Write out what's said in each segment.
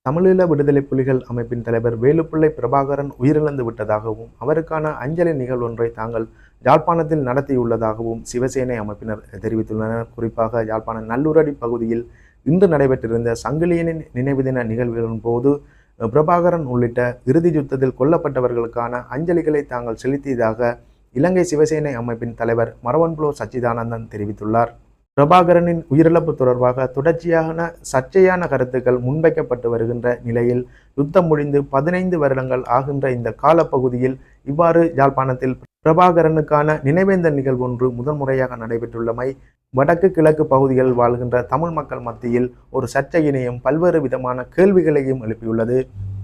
தமிழீழ விடுதலை புலிகள் அமைப்பின் தலைவர் வேலுப்பிள்ளை பிரபாகரன் உயிரிழந்து விட்டதாகவும் அவருக்கான அஞ்சலி நிகழ்வொன்றை தாங்கள் யாழ்ப்பாணத்தில் நடத்தியுள்ளதாகவும் சிவசேனை அமைப்பினர் தெரிவித்துள்ளனர். குறிப்பாக யாழ்ப்பாண நல்லூரடி பகுதியில் இன்று நடைபெற்றிருந்த சங்கிலியனின் நினைவு தின நிகழ்வுகளின் போது பிரபாகரன் உள்ளிட்ட இறுதி யுத்தத்தில் கொல்லப்பட்டவர்களுக்கான அஞ்சலிகளை தாங்கள் செலுத்தியதாக இலங்கை சிவசேனை அமைப்பின் தலைவர் மரவன்புலோ சச்சிதானந்தன் தெரிவித்துள்ளார். பிரபாகரனின் உயிரிழப்பு தொடர்பாக தொடர்ச்சியான சர்ச்சையான கருத்துக்கள் முன்வைக்கப்பட்டு வருகின்ற நிலையில் யுத்தம் முடிந்து 15 வருடங்கள் ஆகின்ற இந்த காலப்பகுதியில் இவ்வாறு யாழ்ப்பாணத்தில் பிரபாகரனுக்கான நினைவேந்தல் நிகழ்வு ஒன்று முதன்முறையாக நடைபெற்றுள்ளமை வடக்கு கிழக்கு பகுதிகளில் வாழ்கின்ற தமிழ் மக்கள் மத்தியில் ஒரு சர்ச்சையினையும் பல்வேறு விதமான கேள்விகளையும் எழுப்பியுள்ளது.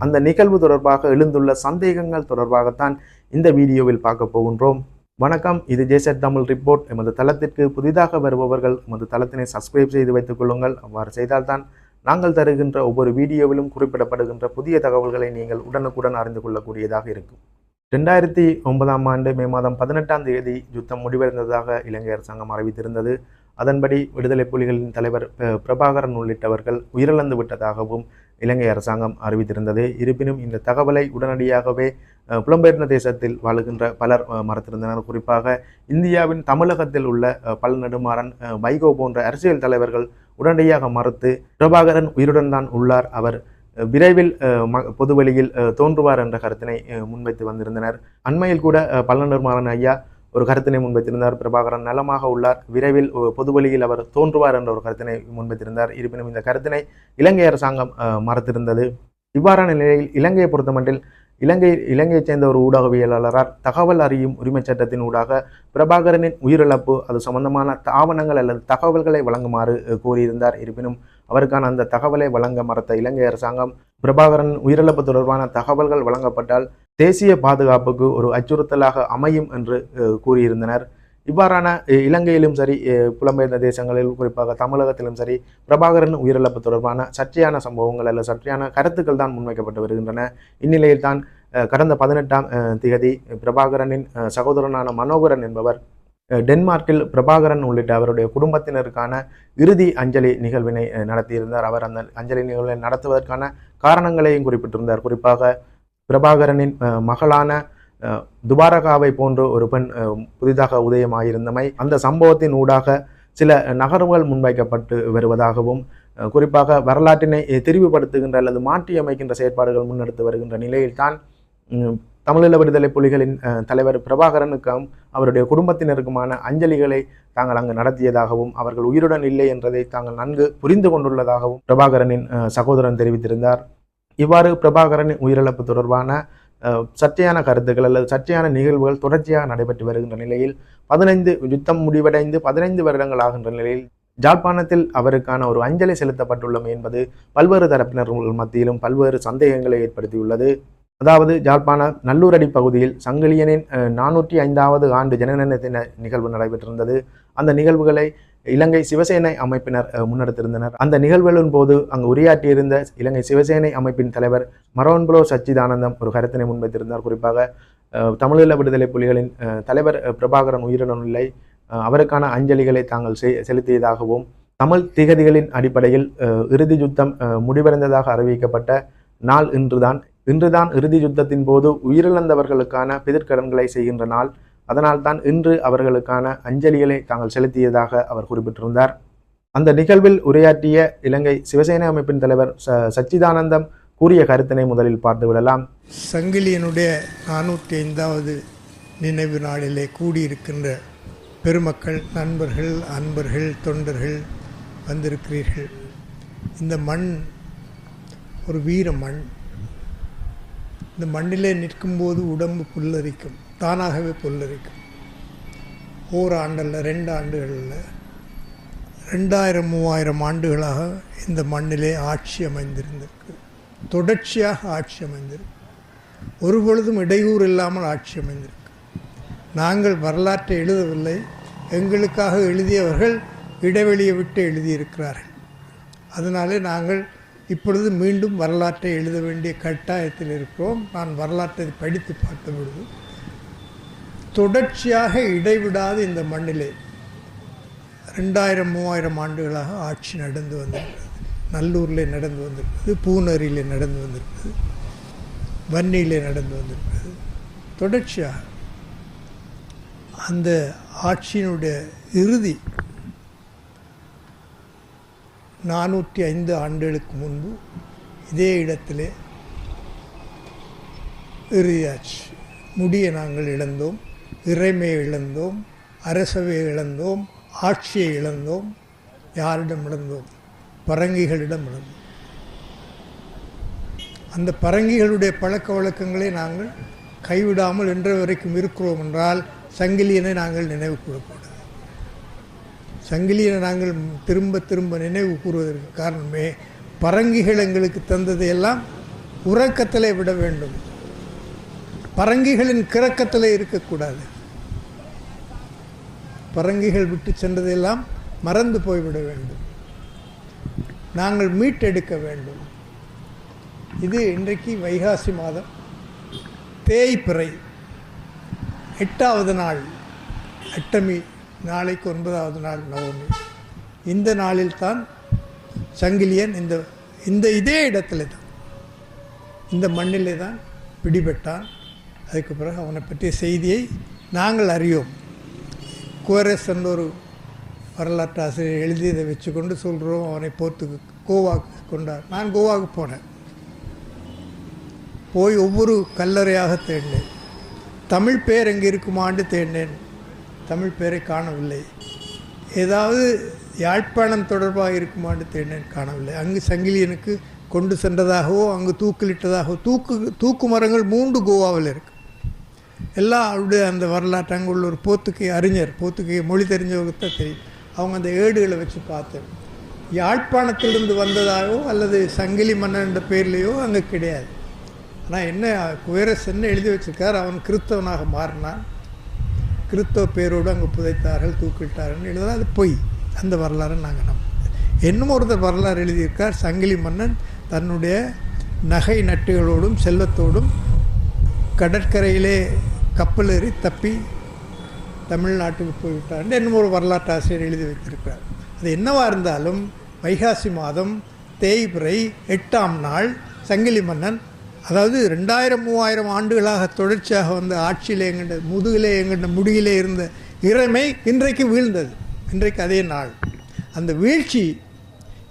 அந்த நிகழ்வு தொடர்பாக எழுந்துள்ள சந்தேகங்கள் தொடர்பாகத்தான் இந்த வீடியோவில் பார்க்க போகின்றோம். வணக்கம், இது ஜேசட் தமிழ் ரிப்போர்ட். எமது தளத்திற்கு புதிதாக வருபவர்கள் எமது தளத்தினை சப்ஸ்கிரைப் செய்து வைத்துக் கொள்ளுங்கள். அவ்வாறு செய்தால்தான் நாங்கள் தருகின்ற ஒவ்வொரு வீடியோவிலும் குறிப்பிடப்படுகின்ற புதிய தகவல்களை நீங்கள் உடனுக்குடன் அறிந்து கொள்ளக்கூடியதாக இருக்கும். 2009ஆம் ஆண்டு மே மாதம் 18ஆம் தேதி யுத்தம் முடிவடைந்ததாக இலங்கை அரசாங்கம் அறிவித்திருந்தது. அதன்படி விடுதலை புலிகளின் தலைவர் பிரபாகரன் உள்ளிட்டவர்கள் உயிரிழந்து விட்டதாகவும் இலங்கை அரசாங்கம் அறிவித்திருந்தது. இருப்பினும் இந்த தகவலை உடனடியாகவே புலம்பெயர்ந்த தேசத்தில் வாழுகின்ற பலர் மறுத்திருந்தனர். குறிப்பாக இந்தியாவின் தமிழகத்தில் உள்ள பழநெடுமாறன், வைகோ போன்ற அரசியல் தலைவர்கள் உடனடியாக மறுத்து பிரபாகரன் உயிருடன் தான் உள்ளார், அவர் விரைவில் பொதுவெளியில் தோன்றுவார் என்ற கருத்தினை முன்வைத்து வந்திருந்தனர். அண்மையில் கூட பழநெடுமாறன் ஐயா ஒரு கருத்தினை முன்வைத்திருந்தார். பிரபாகரன் நலமாக உள்ளார், விரைவில் பொதுவெளியில் அவர் தோன்றுவார் என்ற ஒரு கருத்தினை முன்வைத்திருந்தார். இருப்பினும் இந்த கருத்தினை இலங்கை அரசாங்கம் மறுத்திருந்தது. இவ்வாறான நிலையில் இலங்கையை பொறுத்தமட்டில் இலங்கையைச் சேர்ந்த ஒரு ஊடகவியலாளரால் தகவல் அறியும் உரிமைச் சட்டத்தின் ஊடாக பிரபாகரனின் உயிரிழப்பு அது சம்பந்தமான ஆவணங்கள் அல்லது தகவல்களை வழங்குமாறு கூறியிருந்தார். இருப்பினும் அவருக்கான அந்த தகவலை வழங்க மறுத்த இலங்கை அரசாங்கம் பிரபாகரன் உயிரிழப்பு தொடர்பான தகவல்கள் வழங்கப்பட்டால் தேசிய பாதுகாப்புக்கு ஒரு அச்சுறுத்தலாக அமையும் என்று கூறியிருந்தனர். இவ்வாறான இலங்கையிலும் சரி, புலம்பெயர்ந்த தேசங்களில் குறிப்பாக தமிழகத்திலும் சரி, பிரபாகரன் உயிரிழப்பு தொடர்பான சர்ச்சையான சம்பவங்கள் அல்லது சர்ச்சையான கருத்துக்கள் தான் முன்வைக்கப்பட்டு வருகின்றன. இந்நிலையில் தான் கடந்த 18ஆம் தேதி பிரபாகரனின் சகோதரனான மனோகரன் என்பவர் டென்மார்க்கில் பிரபாகரன் உள்ளிட்ட அவருடைய குடும்பத்தினருக்கான இறுதி அஞ்சலி நிகழ்வினை நடத்தியிருந்தார். அவர் அந்த அஞ்சலி நிகழ்வை நடத்துவதற்கான காரணங்களையும் குறிப்பிட்டிருந்தார். குறிப்பாக பிரபாகரனின் மகளான துபாரகாவை போன்று ஒரு பெண் புதிதாக உதயமாயிருந்தமை, அந்த சம்பவத்தின் ஊடாக சில நகர்வுகள் முன்வைக்கப்பட்டு வருவதாகவும், குறிப்பாக வரலாற்றினை திரிவுபடுத்துகின்ற அல்லது மாற்றியமைக்கின்ற செயற்பாடுகள் முன்னெடுத்து வருகின்ற நிலையில்தான் தமிழீழ விடுதலை புலிகளின் தலைவர் பிரபாகரனுக்கும் அவருடைய குடும்பத்தினருக்குமான அஞ்சலிகளை தாங்கள் அங்கு நடத்தியதாகவும், அவர்கள் உயிருடன் இல்லை என்றதை தாங்கள் நன்கு புரிந்து கொண்டுள்ளதாகவும் பிரபாகரனின் சகோதரன் தெரிவித்திருந்தார். இவ்வாறு பிரபாகரனின் உயிரிழப்பு தொடர்பான சர்ச்சையான கருத்துக்கள் அல்லது சர்ச்சையான நிகழ்வுகள் தொடர்ச்சியாக நடைபெற்று வருகின்ற நிலையில் யுத்தம் முடிவடைந்து 15 வருடங்கள் ஆகின்ற நிலையில் யாழ்ப்பாணத்தில் அவருக்கான ஒரு அஞ்சலி செலுத்தப்பட்டுள்ளமை என்பது பல்வேறு தரப்பினர்கள் மத்தியிலும் பல்வேறு சந்தேகங்களை ஏற்படுத்தியுள்ளது. அதாவது யாழ்ப்பாண நல்லூரடி பகுதியில் சங்கிலியனின் 405வது ஆண்டு ஜனன தின நிகழ்வு நடைபெற்றிருந்தது. அந்த நிகழ்வுகளை இலங்கை சிவசேனை அமைப்பினர் முன்னெடுத்திருந்தனர். அந்த நிகழ்வுகளின் போது அங்கு உரையாற்றியிருந்த இலங்கை சிவசேனை அமைப்பின் தலைவர் மரவன்புலோ சச்சிதானந்தம் ஒரு கருத்தினை முன்வைத்திருந்தார். குறிப்பாக தமிழீழ விடுதலை புலிகளின் தலைவர் பிரபாகரன் உயிரிழந்த நிலை, அவருக்கான அஞ்சலிகளை தாங்கள் செலுத்தியதாகவும், தமிழ் திகதிகளின் அடிப்படையில் இறுதி யுத்தம் முடிவடைந்ததாக அறிவிக்கப்பட்ட நாள் இன்றுதான் இறுதி யுத்தத்தின் போது உயிரிழந்தவர்களுக்கான பிதிர்க்கடன்களை செய்கின்ற நாள், அதனால்தான் இன்று அவர்களுக்கான அஞ்சலிகளை தாங்கள் செலுத்தியதாக அவர் குறிப்பிட்டிருந்தார். அந்த நிகழ்வில் உரையாற்றிய இலங்கை சிவசேனை அமைப்பின் தலைவர் சச்சிதானந்தம் கூறிய கருத்தினை முதலில் பார்த்து விடலாம். சங்கிலியனுடைய 405வது நினைவு நாளிலே கூடியிருக்கின்ற பெருமக்கள், நண்பர்கள், அன்பர்கள், தொண்டர்கள் வந்திருக்கிறீர்கள். இந்த மண் ஒரு வீர மண். இந்த மண்ணிலே நிற்கும்போது உடம்பு புல்லரிக்கும், தானாகவே புல்லரிக்கும். ஓராண்டல்ல 2 ஆண்டுகளில் 2000-3000 ஆண்டுகளாக இந்த மண்ணிலே ஆட்சி அமைந்திருந்திருக்கு. தொடர்ச்சியாக ஆட்சி அமைந்திருக்கு. ஒரு பொழுதும் இடையூறு இல்லாமல் ஆட்சி அமைந்திருக்கு. நாங்கள் வரலாற்றை எழுதவில்லை, எங்களுக்காக எழுதியவர்கள் இடைவெளியை விட்டு எழுதியிருக்கிறார்கள். அதனாலே நாங்கள் இப்பொழுது மீண்டும் வரலாற்றை எழுத வேண்டிய கட்டாயத்தில் இருக்கிறோம். நான் வரலாற்றை படித்து பார்த்த பொழுது தொடர்ச்சியாக இடைவிடாது இந்த மண்ணிலே 2000-3000 ஆண்டுகளாக ஆட்சி நடந்து வந்திருக்கிறது. நல்லூரில் நடந்து வந்திருக்குது, பூனரியில் நடந்து வந்திருக்குது, வன்னியிலே நடந்து வந்திருக்குது. தொடர்ச்சியாக அந்த ஆட்சியினுடைய இறுதி 405 ஆண்டுகளுக்கு முன்பு இதே இடத்திலே இறுதியாச்சு. முடியை நாங்கள் இழந்தோம், இறைமையை இழந்தோம், அரசவையை இழந்தோம், ஆட்சியை இழந்தோம். யாரிடம் இழந்தோம்? பரங்கிகளிடம் இழந்தோம். அந்த பரங்கிகளுடைய பழக்க வழக்கங்களை நாங்கள் கைவிடாமல் இன்ற வரைக்கும் இருக்கிறோம் என்றால் சங்கிலியனை நாங்கள் நினைவு கூறக்கூடாது. சங்கிலியனை நாங்கள் திரும்ப திரும்ப நினைவு கூறுவதற்கு காரணமே பரங்கிகள் எங்களுக்கு தந்ததையெல்லாம் உறக்கத்திலே விட வேண்டும், பரங்கிகளின் கிறக்கத்திலே இருக்கக்கூடாது. பரங்கிகள் விட்டு சென்றதையெல்லாம் மறந்து போய்விட வேண்டும், நாங்கள் மீட்டெடுக்க வேண்டும். இது இன்றைக்கு வைகாசி மாதம் தேய்பிறை 8வது நாள், அட்டமி, நாளைக்கு 9வது நாள் நவமி. இந்த நாளில்தான் சங்கிலியன் இந்த இதே இடத்துல தான், இந்த மண்ணிலே தான் பிடிபட்டான். அதுக்கு பிறகு அவனை பற்றிய செய்தியை நாங்கள் அறியோம். குவரஸ் என்ற ஒரு வரலாற்று ஆசிரியர் எழுதியதை வச்சுக்கொண்டு சொல்கிறோம். அவனை போர்த்துக்கு கோவாக்கு கொண்டார். நான் கோவாவுக்கு போனேன். போய் ஒவ்வொரு கல்லறையாக தேடினேன். தமிழ் பேர் எங்கே இருக்குமான்னு தேடினேன். தமிழ் பேரை காணவில்லை. ஏதாவது யாழ்ப்பாணம் தொடர்பாக இருக்குமான்னு தேடினேன், காணவில்லை. அங்கு சங்கிலியனுக்கு கொண்டு சென்றதாகவோ அங்கு தூக்கிலிட்டதாகவோ தூக்கு மரங்கள் 3 கோவாவில் இருக்குது. எல்லாம் அவருடைய அந்த வரலாற்று அங்கே உள்ள ஒரு போர்த்துகை அறிஞர், போர்த்துகை மொழி தெரிஞ்சவங்க தான் தெரியும். அவங்க அந்த ஏடுகளை வச்சு பார்த்தேன். யாழ்ப்பாணத்திலிருந்து வந்ததாகவோ அல்லது சங்கிலி மன்னன் என்ற பேர்லேயோ அங்கே கிடையாது. ஆனால் என்ன குவேரஸ் என்ன எழுதி வச்சிருக்கார், அவன் கிறிஸ்தவனாக மாறினான், கிறிஸ்தவ பேரோடு அங்கே புதைத்தார்கள், தூக்கிட்டார்கள் எழுதலாம். அது பொய். அந்த வரலாறு நாங்கள் இன்னும் ஒருத்தர் வரலாறு எழுதியிருக்கார். சங்கிலி மன்னன் தன்னுடைய நகை நட்டுகளோடும் செல்வத்தோடும் கடற்கரையிலே கப்பல் ஏறி தப்பி தமிழ்நாட்டுக்கு போய்விட்டார் என்னும் ஒரு வரலாற்று ஆசிரியர் எழுதி வைத்திருக்கிறார். அது என்னவாக இருந்தாலும் வைகாசி மாதம் தேய்பிறை 8ஆம் நாள் சங்கிலி மன்னன், அதாவது 2000-3000 ஆண்டுகளாக தொடர்ச்சியாக வந்த ஆட்சியிலே எங்கள்ட முதுகிலே எங்கள்ட முடியிலே இருந்த இறைமை இன்றைக்கு வீழ்ந்தது. இன்றைக்கு அதே நாள். அந்த வீழ்ச்சி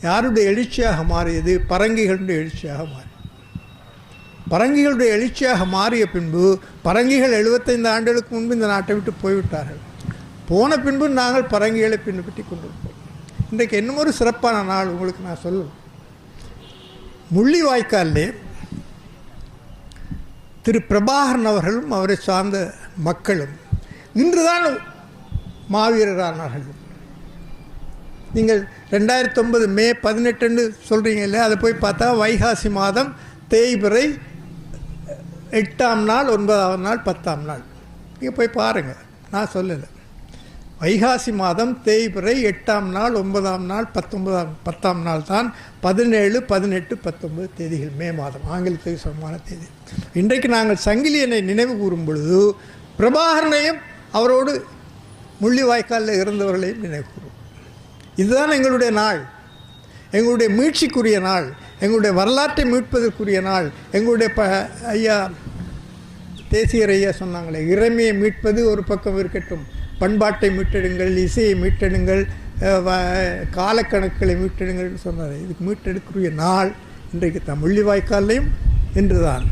யாருடைய எழுச்சியாக மாறியது? பரங்கிகளுடைய எழுச்சியாக மாறி. பரங்கிகளுடைய எழுச்சியாக மாறிய பின்பு பரங்கிகள் 75 ஆண்டுகளுக்கு முன்பு இந்த நாட்டை விட்டு போய்விட்டார்கள். போன பின்பு நாங்கள் பரங்கிகளை பின்பற்றி கொண்டிருப்போம். இன்றைக்கு இன்னும் ஒரு சிறப்பான நாள் உங்களுக்கு நான் சொல்லுவேன். முள்ளிவாய்க்காலிலே திரு பிரபாகரன் அவர்களும் அவரை சார்ந்த மக்களும் இன்றுதான் மாவீரரானார்கள். நீங்கள் 2009 மே 18 சொல்கிறீங்க இல்லையா, அதை போய் பார்த்தா வைகாசி மாதம் தேய்பிறை 8ஆம் நாள் 9ஆம் நாள் 10ஆம் நாள். நீங்கள் போய் பாருங்கள், நான் சொல்லலை. வைகாசி மாதம் தேய்பிறை 8ஆம் நாள் 9ஆம் நாள் 10ஆம் நாள் தான் 17, 18, 19 தேதிகள் மே மாதம், ஆங்கிலத்துக்கு சமமான தேதி. இன்றைக்கு நாங்கள் சங்கிலியனை நினைவு கூறும் பொழுது பிரபாகரனையும் அவரோடு முள்ளிவாய்க்காலில் இருந்தவர்களையும் நினைவு கூறும். இதுதான் எங்களுடைய நாள், எங்களுடைய மீட்சிக்குரிய நாள், எங்களுடைய வரலாற்றை மீட்பதற்குரிய நாள். எங்களுடைய ஐயா தேசியர் ஐயா சொன்னாங்களே, இறைமையை மீட்பது ஒரு பக்கம் இருக்கட்டும், பண்பாட்டை மீட்டெடுங்கள், இசையை மீட்டெடுங்கள், காலக்கணக்குகளை மீட்டெடுங்கள் சொன்னார். இதுக்கு மீட்டெடுக்கக்கூடிய நாள் இன்றைக்கு தான். முள்ளிவாய்க்காலையும் இன்று தான்,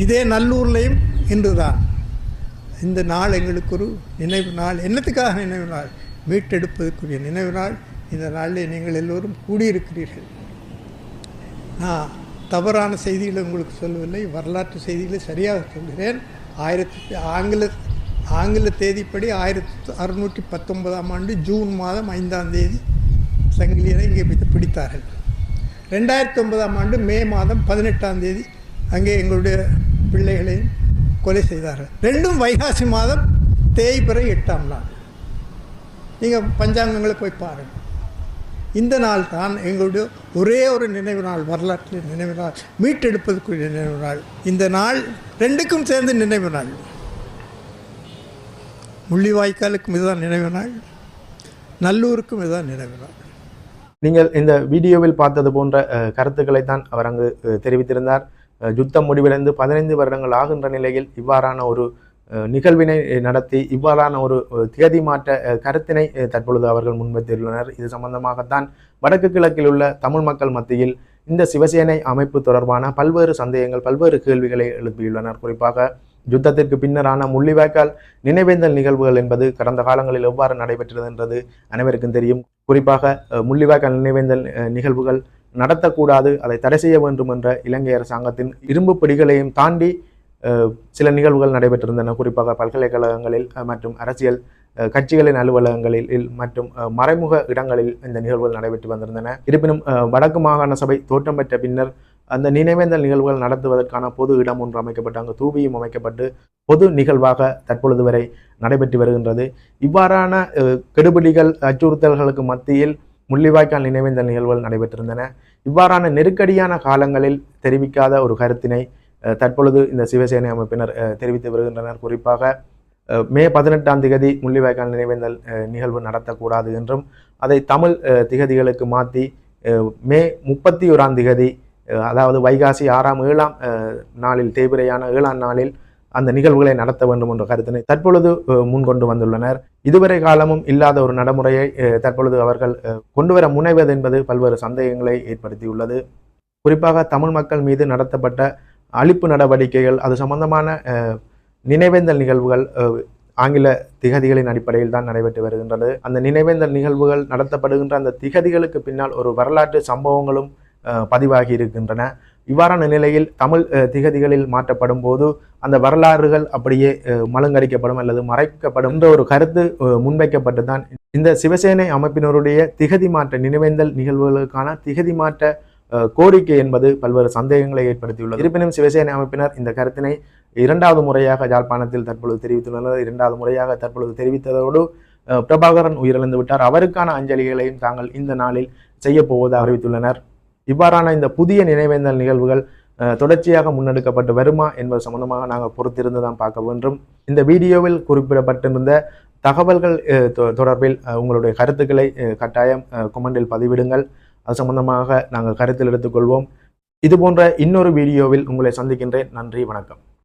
இதே நல்லூர்லேயும் இன்று தான். இந்த நாள் எங்களுக்கு ஒரு நினைவு நாள். என்னத்துக்காக நினைவு நாள்? மீட்டெடுப்பதற்குரிய நினைவு நாள். இந்த நாளில் நீங்கள் எல்லோரும் கூடியிருக்கிறீர்கள். நான் தவறான செய்திகளை உங்களுக்கு சொல்லவில்லை, வரலாற்று செய்திகளை சரியாக சொல்கிறேன். ஆங்கில தேதிப்படி 1619ஆம் ஆண்டு ஜூன் மாதம் 5ஆம் தேதி சங்கிலியனை இங்கே பிடித்தார்கள். 2009ஆம் ஆண்டு மே மாதம் 18ஆம் தேதி அங்கே எங்களுடைய பிள்ளைகளையும் கொலை செய்தார்கள். ரெண்டும் வைகாசி மாதம் தேய்பிறை 8ஆம் நாள். நீங்கள் பஞ்சாங்கங்களை போய் பாருங்கள். இந்த நாள் தான் எங்களுடைய ஒரே ஒரு நினைவு நாள், வரலாற்றில் நினைவு நாள், மீட்டெடுப்பதற்குரிய நினைவு நாள். இந்த நாள் ரெண்டுக்கும் சேர்ந்து நினைவு நாள். முள்ளிவாய்க்காலுக்கும் இதுதான் நினைவு நாள், நல்லூருக்கும் இதுதான் நினைவு நாள். நீங்கள் இந்த வீடியோவில் பார்த்தது போன்ற கருத்துக்களைத்தான் அவர் அங்கு தெரிவித்திருந்தார். யுத்தம் முடிவடைந்து 15 வருடங்கள் ஆகின்ற நிலையில் இவ்வாறான ஒரு நிகழ்வினை நடத்தி இவ்வாறான ஒரு திகதி மாற்ற கருத்தினை தற்பொழுது அவர்கள் முன்வைத்துள்ளனர். இது சம்பந்தமாகத்தான் வடக்கு கிழக்கில் உள்ள தமிழ் மக்கள் மத்தியில் இந்த சிவசேனை அமைப்பு தொடர்பான பல்வேறு சந்தேகங்கள் பல்வேறு கேள்விகளை எழுப்பியுள்ளனர். குறிப்பாக யுத்தத்திற்கு பின்னரான முள்ளிவாய்க்கால் நினைவேந்தல் நிகழ்வுகள் என்பது கடந்த காலங்களில் எவ்வாறு நடைபெற்றது என்றது அனைவருக்கும் தெரியும். குறிப்பாக முள்ளிவாய்க்கால் நினைவேந்தல் நிகழ்வுகள் நடத்தக்கூடாது, அதை தடை செய்ய வேண்டும் என்ற இலங்கை அரசாங்கத்தின் இரும்பு பிடிகளையும் தாண்டி சில நிகழ்வுகள் நடைபெற்றிருந்தன. குறிப்பாக பல்கலைக்கழகங்களில் மற்றும் அரசியல் கட்சிகளின் அலுவலகங்களில் மற்றும் மறைமுக இடங்களில் இந்த நிகழ்வுகள் நடைபெற்று வந்திருந்தன. இருப்பினும் வடக்கு மாகாண சபை தோற்றம் பெற்ற பின்னர் அந்த நினைவேந்தல் நிகழ்வுகள் நடத்துவதற்கான பொது இடம் ஒன்று அமைக்கப்பட்டு அங்கு தூபியும் அமைக்கப்பட்டு பொது நிகழ்வாக தற்பொழுது வரை நடைபெற்று வருகின்றது. இவ்வாறான கெடுபிடிகள் அச்சுறுத்தல்களுக்கு மத்தியில் முள்ளிவாய்க்கால் நினைவேந்தல் நிகழ்வுகள் நடைபெற்றிருந்தன. இவ்வாறான நெருக்கடியான காலங்களில் தெரிவிக்காத ஒரு கருத்தினை தற்பொழுது இந்த சிவசேனை அமைப்பினர் தெரிவித்து வருகின்றனர். குறிப்பாக மே 18ஆம் திகதி முள்ளிவாய்க்கால் நினைவேந்தல் நிகழ்வு நடத்தக்கூடாது என்றும் அதை தமிழ் திகதிகளுக்கு மாற்றி மே 31ஆம் திகதி அதாவது வைகாசி 6ஆம் 7ஆம் நாளில் தேய்பிரையான 7ஆம் நாளில் அந்த நிகழ்வுகளை நடத்த வேண்டும் என்ற கருத்தினை தற்பொழுது முன்கொண்டு வந்துள்ளனர். இதுவரை காலமும் இல்லாத ஒரு நடைமுறையை தற்பொழுது அவர்கள் கொண்டுவர முனைவது என்பது பல்வேறு சந்தேகங்களை ஏற்படுத்தியுள்ளது. குறிப்பாக தமிழ் மக்கள் மீது நடத்தப்பட்ட அழிப்பு நடவடிக்கைகள் அது சம்பந்தமான நினைவேந்தல் நிகழ்வுகள் ஆங்கில திகதிகளின் அடிப்படையில் தான் நடைபெற்று வருகின்றது. அந்த நினைவேந்தல் நிகழ்வுகள் நடத்தப்படுகின்ற அந்த திகதிகளுக்கு பின்னால் ஒரு வரலாற்று சம்பவங்களும் பதிவாகி இருக்கின்றன. இவ்வாறான நிலையில் தமிழ் திகதிகளில் மாற்றப்படும் போது அந்த வரலாறுகள் அப்படியே மழுங்கடிக்கப்படும் அல்லது மறைக்கப்படும் என்ற ஒரு கருத்து முன்வைக்கப்பட்டு தான் இந்த சிவசேனை அமைப்பினருடைய திகதி மாற்ற நினைவேந்தல் நிகழ்வுகளுக்கான திகதி மாற்ற கோரிக்கை என்பது பல்வேறு சந்தேகங்களை ஏற்படுத்தியுள்ளது. இருப்பினும் சிவசேனை அமைப்பினர் இந்த கருத்தினை 2வது முறையாக யாழ்ப்பாணத்தில் தற்பொழுது தெரிவித்துள்ளனர். 2வது முறையாக தற்பொழுது தெரிவித்ததோடு பிரபாகரன் உயிரிழந்து விட்டார், அவருக்கான அஞ்சலிகளையும் தாங்கள் இந்த நாளில் செய்ய போவதாக அறிவித்துள்ளனர். இவ்வாறான இந்த புதிய நினைவேந்தல் நிகழ்வுகள் தொடர்ச்சியாக முன்னெடுக்கப்பட்டு வருமா என்பது சம்பந்தமாக நாங்கள் பொறுத்திருந்து தான் பார்க்க வேண்டும். இந்த வீடியோவில் குறிப்பிடப்பட்டிருந்த தகவல்கள் தொடர்பில் உங்களுடைய கருத்துக்களை கட்டாயம் கொமெண்டில் பதிவிடுங்கள். அது சம்பந்தமாக நாங்கள் கருத்தில் எடுத்துக்கொள்வோம். இதுபோன்ற இன்னொரு வீடியோவில் உங்களை சந்திக்கின்றேன். நன்றி, வணக்கம்.